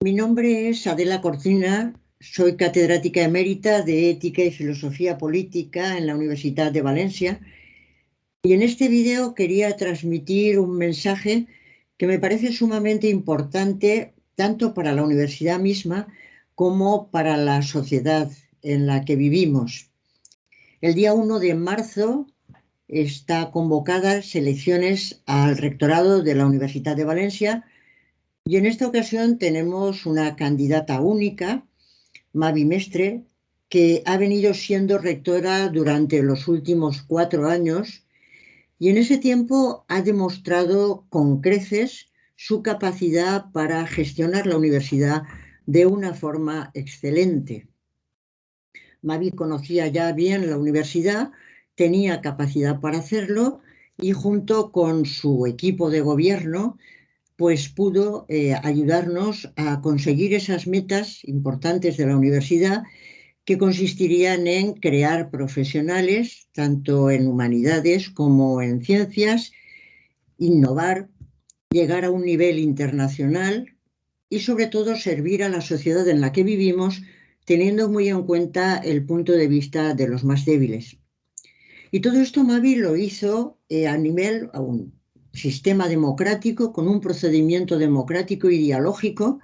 Mi nombre es Adela Cortina, soy catedrática emérita de Ética y Filosofía Política en la Universidad de Valencia y en este vídeo quería transmitir un mensaje que me parece sumamente importante tanto para la universidad misma como para la sociedad en la que vivimos. El día 1 de marzo está convocadas elecciones al rectorado de la Universidad de Valencia y en esta ocasión tenemos una candidata única, Mavi Mestre, que ha venido siendo rectora durante los últimos 4 años y en ese tiempo ha demostrado con creces su capacidad para gestionar la universidad de una forma excelente. Mavi conocía ya bien la universidad, tenía capacidad para hacerlo y junto con su equipo de gobierno pues pudo ayudarnos a conseguir esas metas importantes de la universidad que consistirían en crear profesionales, tanto en humanidades como en ciencias, innovar, llegar a un nivel internacional y sobre todo servir a la sociedad en la que vivimos, teniendo muy en cuenta el punto de vista de los más débiles. Y todo esto Mavi lo hizo a un sistema democrático, con un procedimiento democrático y dialógico,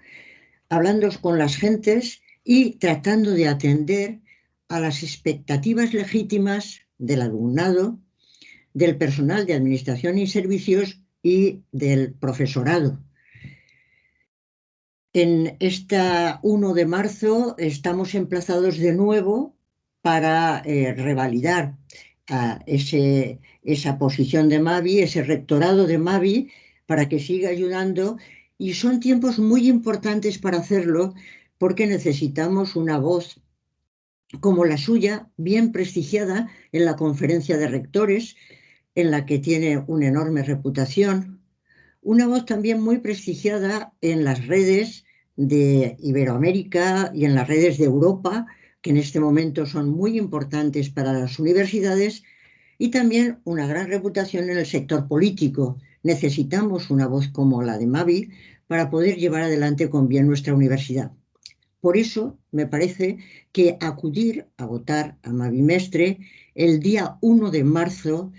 hablando con las gentes y tratando de atender a las expectativas legítimas del alumnado, del personal de administración y servicios y del profesorado. En esta 1 de marzo estamos emplazados de nuevo para revalidar esa posición de Mavi, ese rectorado de Mavi, para que siga ayudando. Y son tiempos muy importantes para hacerlo porque necesitamos una voz como la suya, bien prestigiada en la conferencia de rectores, en la que tiene una enorme reputación, una voz también muy prestigiada en las redes de Iberoamérica y en las redes de Europa, que en este momento son muy importantes para las universidades, y también una gran reputación en el sector político. Necesitamos una voz como la de Mavi para poder llevar adelante con bien nuestra universidad. Por eso me parece que acudir a votar a Mavi Mestre el día 1 de marzo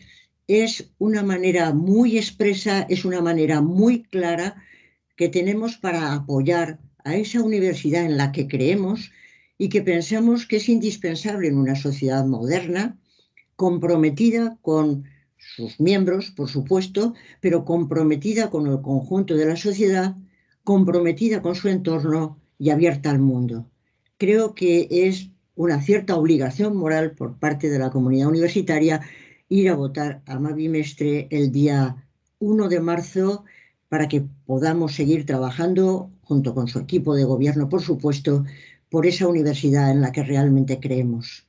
es una manera muy expresa, es una manera muy clara que tenemos para apoyar a esa universidad en la que creemos y que pensamos que es indispensable en una sociedad moderna, comprometida con sus miembros, por supuesto, pero comprometida con el conjunto de la sociedad, comprometida con su entorno y abierta al mundo. Creo que es una cierta obligación moral por parte de la comunidad universitaria ir a votar a Mavi Mestre el día 1 de marzo para que podamos seguir trabajando junto con su equipo de gobierno, por supuesto, por esa universidad en la que realmente creemos.